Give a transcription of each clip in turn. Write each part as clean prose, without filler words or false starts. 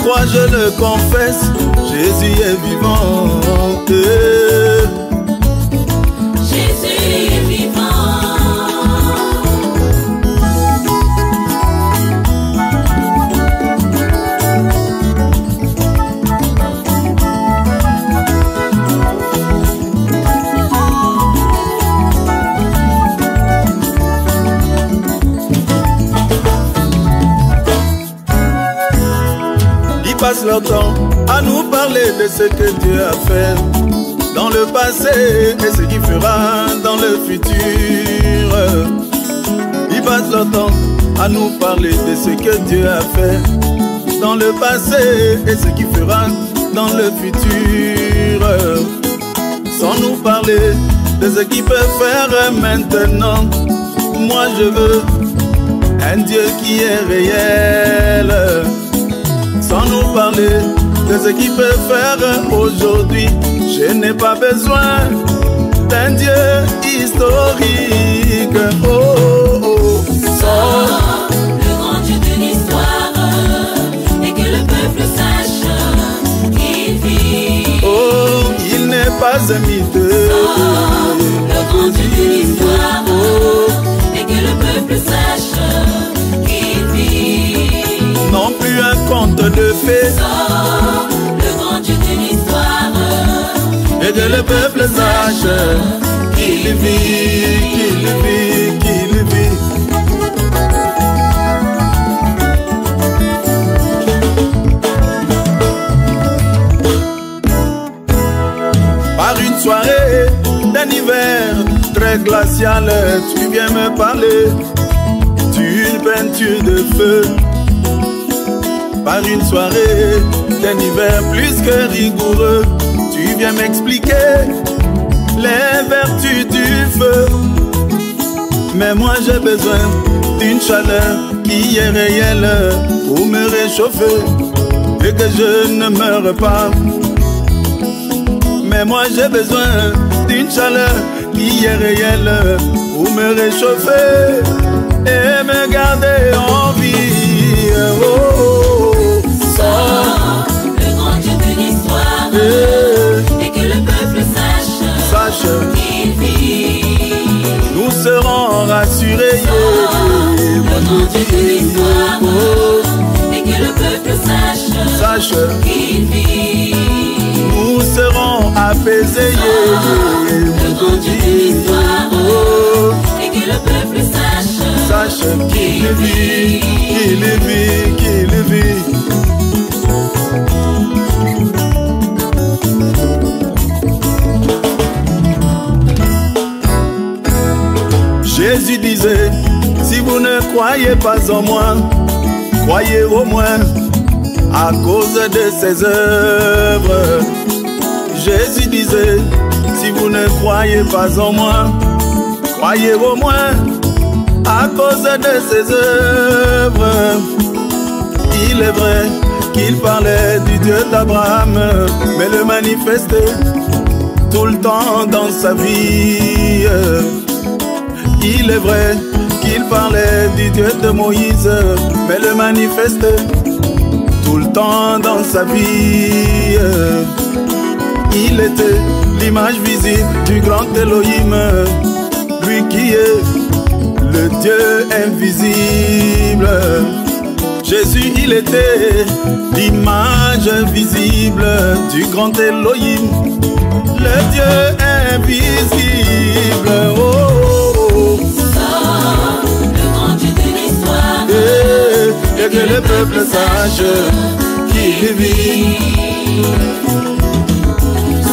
crois, je le confesse, Jésus est vivant. Jésus est vivant. Ils passent leur temps à nous parler de ce que Dieu a fait dans le passé et ce qu'il fera dans le futur. Ils passent leur temps à nous parler de ce que Dieu a fait dans le passé et ce qu'il fera dans le futur, sans nous parler de ce qu'il peut faire maintenant. Moi je veux un Dieu qui est réel, sans nous parler de ce qu'il peut faire aujourd'hui. Je n'ai pas besoin d'un Dieu historique. Oh, oh, oh. Sors, le grand Dieu de l'histoire, et que le peuple sache qu'il vit. Oh, il n'est pas un mythe. Sors, le grand Dieu de l'histoire, et que le peuple sache qu'il vit. Non plus un conte de fées. Sors, le grand Dieu de l'histoire, et que le peuple sache qu'il vit, qu'il vit, qu'il vit. Par une soirée d'un hiver très glacial, tu viens me parler d'une peinture de feu. Par une soirée d'un hiver plus que rigoureux, tu viens m'expliquer les vertus du feu. Mais moi j'ai besoin d'une chaleur qui est réelle pour me réchauffer et que je ne meure pas. Mais moi j'ai besoin d'une chaleur qui est réelle pour me réchauffer et me garder en vie. Oh, oh, oh. Sors, le grand Dieu de l'histoire, et que le peuple sache qu'il vit. Nous serons rassurés. Sors, le grand Dieu de l'histoire, et que le peuple sache qu'il vit. Nous serons apaisés. Sors, le grand Dieu de l'histoire, et que le peuple sache qu'il vit. Qu'il vit, qu'il vit. Jésus disait, si vous ne croyez pas en moi, croyez au moins à cause de ses œuvres. Jésus disait, si vous ne croyez pas en moi, croyez au moins à cause de ses œuvres. Il est vrai qu'il parlait du Dieu d'Abraham, mais le manifestait tout le temps dans sa vie. Il est vrai qu'il parlait du Dieu de Moïse, mais le manifestait tout le temps dans sa vie. Il était l'image visible du grand Elohim, lui qui est le Dieu invisible. Jésus, il était l'image visible du grand Elohim, le Dieu invisible. Oh, oh, oh. Sors, le grand Dieu de l'histoire, Et que le peuple sache qu'il vit.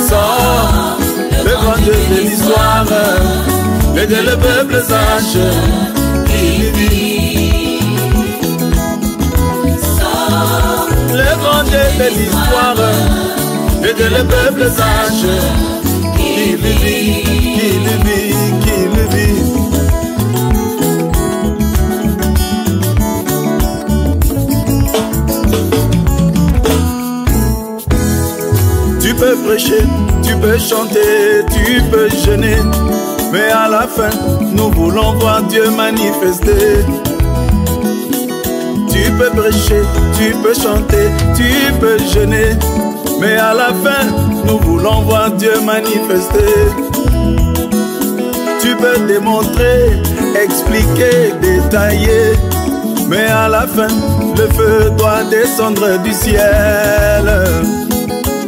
Sors, le grand Dieu de l'histoire, et que le peuple sache qu'il vit. Sors, Le grand Dieu de l'histoire, et que le peuple sache qu'il vit, qu'il vit, qu'il vit. Tu peux prêcher, tu peux chanter, tu peux jeûner, mais à la fin, nous voulons voir Dieu manifester. tu peux prêcher, tu peux chanter, tu peux jeûner. Mais à la fin, nous voulons voir Dieu manifester. Tu peux démontrer, expliquer, détailler. Mais à la fin, le feu doit descendre du ciel.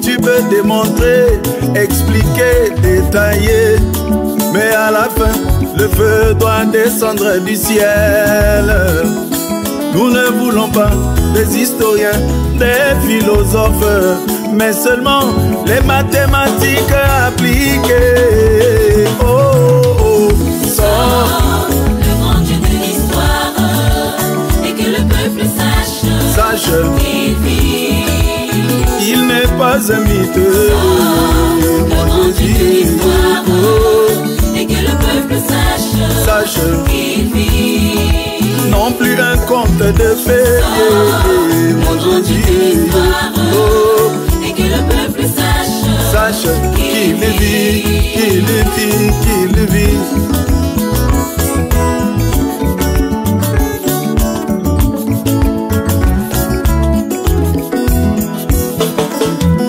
Tu peux démontrer, expliquer, détailler. Mais à la fin, le feu doit descendre du ciel. Nous ne voulons pas des historiens, des philosophes, mais seulement les mathématiques appliquées. Oh, oh, oh. Sors, le grand Dieu de l'histoire, et que le peuple sache qu'il vit. Il n'est pas un mythe. Sors, le grand Dieu de l'histoire, et que le peuple sache qu'il vit. Non plus un conte de fées. Le grand Dieu de l'histoire, et que le peuple sache qu'il vit, qu'il vit, qu'il vit.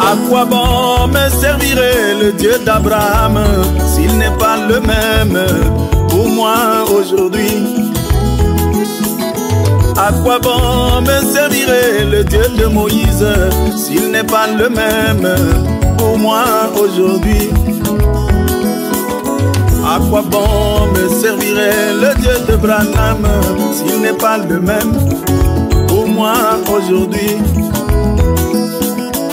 À quoi bon me servirait le Dieu d'Abraham s'il n'est pas le même pour moi aujourd'hui? À quoi bon me servirait le Dieu de Moïse s'il n'est pas le même pour moi aujourd'hui? À quoi bon me servirait le Dieu de Branham s'il n'est pas le même pour moi aujourd'hui?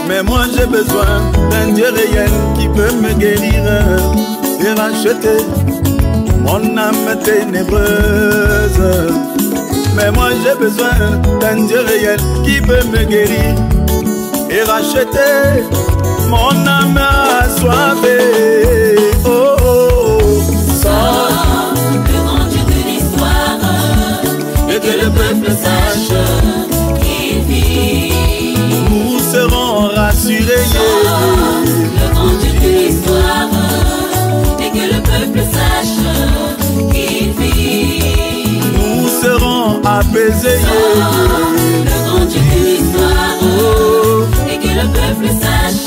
Mais moi j'ai besoin d'un Dieu réel qui peut me guérir et racheter mon âme ténébreuse. Mais moi j'ai besoin d'un Dieu réel qui peut me guérir et racheter mon âme assoiffée. Oh, oh, oh. Sors, le grand Dieu de l'histoire, et que le peuple sache qu'il vit. Nous serons rassurés. Sors, le grand Dieu de l'histoire, et que le peuple sache qu'il vit. Nous serons apaisés. Le grand Dieu de l'histoire, et que le peuple sache